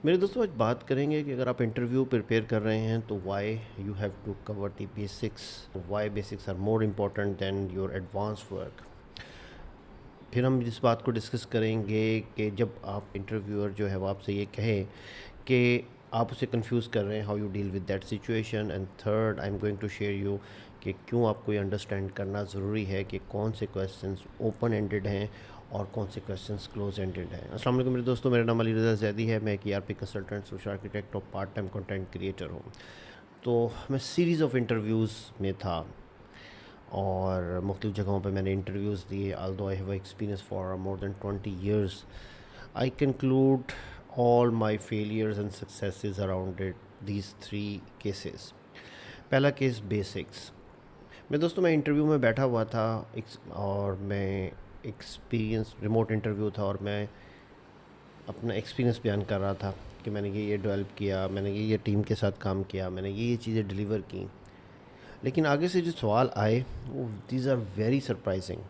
मेरे दोस्तों आज बात करेंगे कि अगर आप इंटरव्यू प्रिपेयर कर रहे हैं तो why you have to cover the basics, why basics are more important than your advance work. फिर हम इस बात को डिस्कस करेंगे कि जब आप इंटरव्यूअर जो है वो आपसे ये कहे कि आप उसे कंफ्यूज कर रहे हैं, how you deal with that situation. And third, I am going to share you कि क्यों आपको ये अंडरस्टैंड करना ज़रूरी है कि कौन से क्वेश्चंस ओपन एंडेड हैं और कौन से क्वेश्चंस क्लोज एंडेड हैं। अस्सलाम वालेकुम मेरे दोस्तों, मेरा नाम अली रज़ा ज़ैदी है। मैं एक ईआरपी कंसल्टेंट, सोशल आर्किटेक्ट और पार्ट टाइम कंटेंट क्रिएटर हूँ। तो मैं सीरीज़ ऑफ इंटरव्यूज़ में था और मुख्तलिफ़ जगहों पे मैंने इंटरव्यूज़ दिए। although I have experience for more than 20 years, I conclude all my failures and successes around these three cases. पहला केस बेसिक्स। मैं दोस्तों मैं इंटरव्यू में बैठा हुआ था और मैं एक्सपीरियंस रिमोट इंटरव्यू था और मैं अपना एक्सपीरियंस बयान कर रहा था कि मैंने ये डेवलप किया, मैंने ये टीम के साथ काम किया, मैंने ये चीज़ें डिलीवर की। लेकिन आगे से जो सवाल आए वो these are very surprising.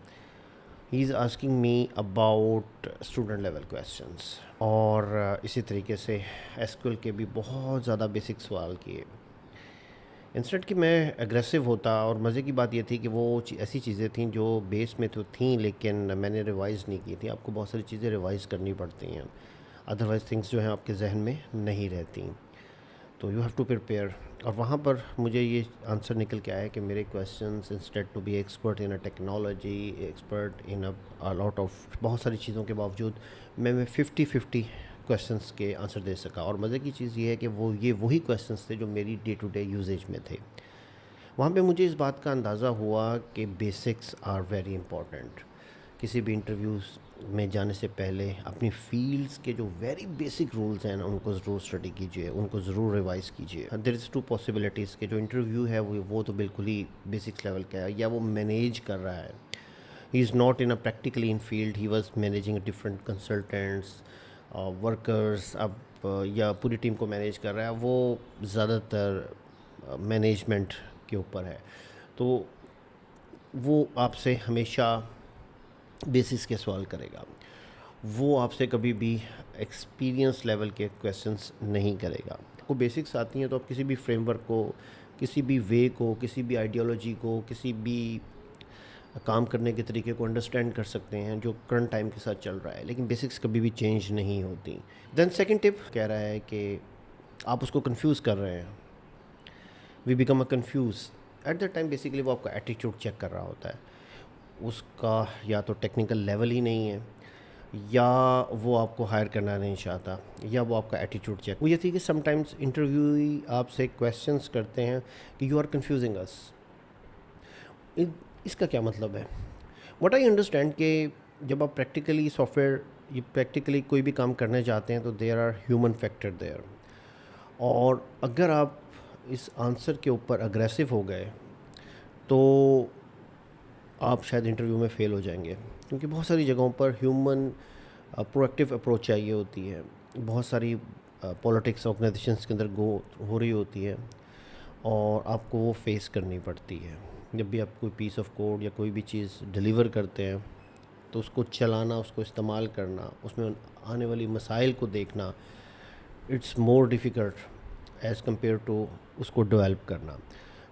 He is asking me about student level questions और इसी तरीके से एसक्यूएल के भी बहुत ज़्यादा बेसिक सवाल किए। इंस्टेंट कि मैं एग्रेसिव होता, और मज़े की बात ये थी कि वो ऐसी चीज़ें थी जो बेस में तो थी लेकिन मैंने रिवाइज़ नहीं की थी। आपको बहुत सारी चीज़ें रिवाइज़ करनी पड़ती हैं, अदरवाइज़ थिंग्स जो हैं आपके जहन में नहीं रहती। तो यू हैव टू प्रिपेयर। और वहाँ पर मुझे ये आंसर निकल के आया कि मेरे questions instead to be expert in a technology, expert in a lot of बहुत सारी चीज़ों के बावजूद मैं 50-50 क्वेश्चंस के आंसर दे सका। और मज़े की चीज़ ये है कि ये वही क्वेश्चंस थे जो मेरी डे टू डे यूजेज में थे। वहाँ पे मुझे इस बात का अंदाज़ा हुआ कि बेसिक्स आर वेरी इंपॉर्टेंट। किसी भी इंटरव्यूज़ में जाने से पहले अपनी फ़ील्ड्स के जो वेरी बेसिक रूल्स हैं ना, उनको ज़रूर स्टडी कीजिए, उनको ज़रूर रिवाइज़ कीजिए। देयर इज़ टू पॉसिबिलिटीज़ कि जो इंटरव्यू है वो तो बिल्कुल ही बेसिक्स लेवल का है, या वो मैनेज कर रहा है। He is not in a practically in field, he was managing different consultants, workers. अब या पूरी टीम को मैनेज कर रहा है, वो ज़्यादातर मैनेजमेंट के ऊपर है। तो वो आपसे हमेशा बेसिस के सवाल करेगा। वो आपसे कभी भी एक्सपीरियंस लेवल के क्वेश्चंस नहीं करेगा। आपको बेसिक्स आती हैं तो आप किसी भी फ्रेमवर्क को, किसी भी वे को, किसी भी आइडियोलॉजी को, किसी भी काम करने के तरीके को अंडरस्टैंड कर सकते हैं जो करंट टाइम के साथ चल रहा है। लेकिन बेसिक्स कभी भी चेंज नहीं होती। देन सेकंड टिप कह रहा है कि आप उसको कंफ्यूज कर रहे हैं। We become a confuse at the time. Basically वो आपका एटीट्यूड चेक कर रहा होता है। उसका या तो टेक्निकल लेवल ही नहीं है, या वो आपको हायर करना नहीं चाहता, या वो आपका एटीट्यूड चेक। वो ये थी कि समटाइम्स इंटरव्यू आपसे क्वेश्चंस करते हैं कि यू आर कंफ्यूजिंग अस। इसका क्या मतलब है? व्हाट आई अंडरस्टैंड कि जब आप प्रैक्टिकली सॉफ्टवेयर, ये प्रैक्टिकली कोई भी काम करने जाते हैं तो there are human factor there. और अगर आप इस आंसर के ऊपर अग्रेसिव हो गए तो आप शायद इंटरव्यू में फ़ेल हो जाएंगे, क्योंकि बहुत सारी जगहों पर ह्यूमन प्रोएक्टिव अप्रोच चाहिए होती है। बहुत सारी पॉलिटिक्स ऑर्गेनाइजेशंस के अंदर गो हो रही होती है और आपको वो फेस करनी पड़ती है। जब भी आप कोई पीस ऑफ कोड या कोई भी चीज़ डिलीवर करते हैं तो उसको चलाना, उसको इस्तेमाल करना, उसमें आने वाली मसाइल को देखना, it's more difficult as compare to उसको डेवलप करना।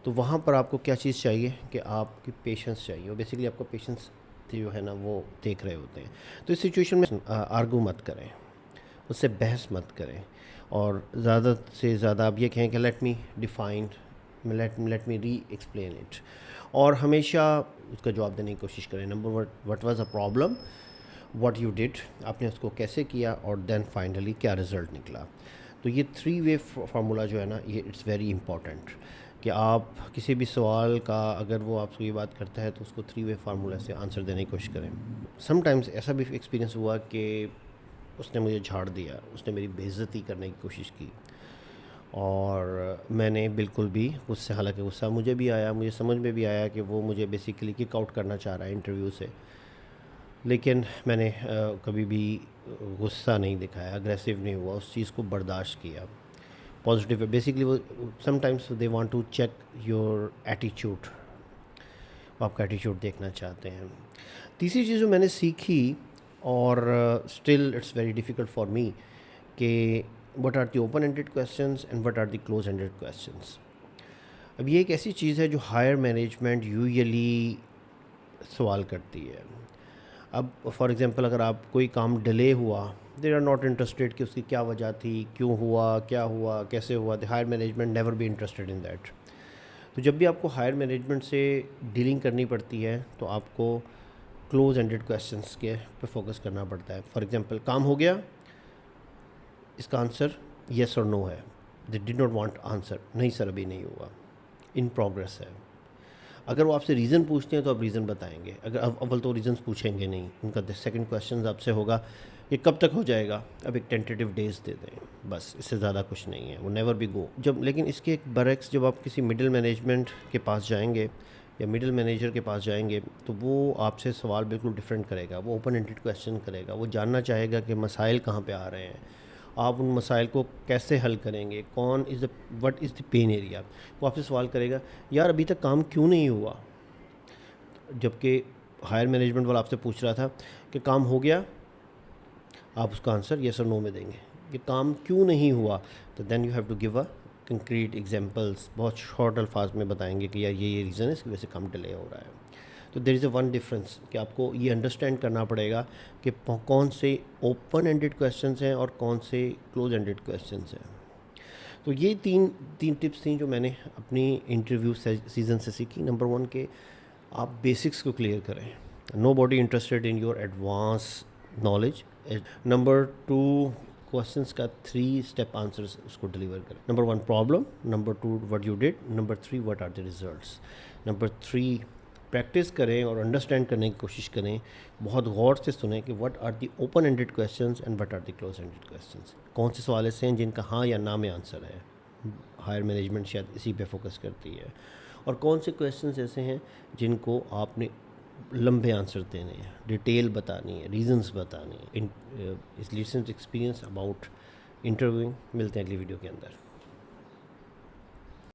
तो वहाँ पर आपको क्या चीज़ चाहिए कि आपकी पेशेंस चाहिए, और बेसिकली आपका पेशेंस जो है ना वो देख रहे होते हैं। तो इस सिचुएशन में आर्गू मत करें, उससे बहस मत करें, और ज़्यादा से ज़्यादा आप ये कहें कि let me define, let me री एक्सप्लेन इट। और हमेशा उसका जवाब देने की कोशिश करें। Number what was a problem, what you did, आपने उसको कैसे किया, और देन फाइनली क्या रिज़ल्ट निकला। तो ये थ्री वे फार्मूला जो है ना, ये इट्स वेरी इंपॉर्टेंट कि आप किसी भी सवाल का अगर वो आपसे ये बात करता है तो उसको थ्री वे फार्मूला से आंसर देने की कोशिश करें। समटाइम्स ऐसा भी एक्सपीरियंस हुआ कि उसने मुझे झाड़ दिया, उसने मेरी बेइज्जती करने की कोशिश की, और मैंने बिल्कुल भी उससे, हालांकि गुस्सा मुझे भी आया, मुझे समझ में भी आया कि वो मुझे बेसिकली किक आउट करना चाह रहा है इंटरव्यू से, लेकिन मैंने कभी भी गुस्सा नहीं दिखाया, अग्रेसिव नहीं हुआ, उस चीज़ को बर्दाश्त किया। पॉजिटिव बेसिकली वो sometimes they want to check your attitude, वो आपका एटीट्यूड देखना चाहते हैं। तीसरी चीज़ जो मैंने सीखी, और still it's very difficult for me, कि what are the open ended questions and what are the close ended questions. अब ये एक ऐसी चीज़ है जो हायर मैनेजमेंट यूजुअली सवाल करती है। अब फॉर एग्ज़ाम्पल अगर आप कोई काम डिले हुआ, दे आर नॉट इंटरेस्टेड कि उसकी क्या वजह थी, क्यों हुआ, क्या हुआ, कैसे हुआ। The higher management never be interested in that. तो जब भी आपको हायर मैनेजमेंट से डीलिंग करनी पड़ती है तो आपको क्लोज एंडेड क्वेश्चंस के पे फोकस करना पड़ता है। फॉर एग्ज़ाम्पल काम हो गया, इसका आंसर येस और नो है। They did not want answer, नहीं सर अभी नहीं हुआ, इन प्रोग्रेस है। अगर वो आपसे रीज़न पूछते हैं तो आप रीज़न बताएंगे। अगर अव्वल तो रीज़न्स पूछेंगे नहीं, उनका सेकंड क्वेश्चन आपसे होगा ये कब तक हो जाएगा, अब एक टेंटेटिव डेज दे दें, बस इससे ज़्यादा कुछ नहीं है। वो नेवर बी गो। जब लेकिन इसके एक बरक्स जब आप किसी मिडिल मैनेजमेंट के पास जाएंगे या मिडिल मैनेजर के पास जाएंगे तो वो आपसे सवाल बिल्कुल डिफरेंट करेगा। वो ओपन एंडेड क्वेश्चन करेगा। वो जानना चाहेगा कि मसाइल कहाँ पे आ रहे हैं, आप उन मसाइल को कैसे हल करेंगे, कौन is the what is the pain area. वो आपसे सवाल करेगा यार अभी तक काम क्यों नहीं हुआ, जबकि हायर मैनेजमेंट वाला आपसे पूछ रहा था कि काम हो गया, आप उसका आंसर येस और नो में देंगे कि काम क्यों नहीं हुआ। तो then you have to give a concrete examples, बहुत शॉर्ट अल्फाज में बताएंगे कि यार ये रीज़न है, इसकी वजह से काम डिले हो रहा है। तो there is a one difference कि आपको ये अंडरस्टैंड करना पड़ेगा कि कौन से ओपन एंडेड क्वेश्चंस हैं और कौन से क्लोज एंडेड क्वेश्चंस हैं। तो ये तीन टिप्स थी जो मैंने अपनी इंटरव्यू सीज़न से सीखी। नंबर 1 के आप बेसिक्स को क्लियर करें, nobody interested in your advance knowledge. Number 2 questions का 3 स्टेप आंसर्स उसको डिलीवर करें। Number 1 problem, number 2 what you did, number 3 what are the results. Number 3 practice करें और अंडरस्टैंड करने की कोशिश करें, बहुत गौर से सुनें कि what are the open ended questions and what are the close ended questions. कौन से सवाल ऐसे हैं जिनका हाँ या ना में आंसर है, हायर मैनेजमेंट शायद इसी पे फोकस करती है, और कौन से क्वेश्चंस ऐसे हैं जिनको आपने लंबे आंसर देने हैं, डिटेल बतानी है, रीजंस बतानी है। इस रीसेंट एक्सपीरियंस अबाउट इंटरव्यूइंग। मिलते हैं अगली वीडियो के अंदर।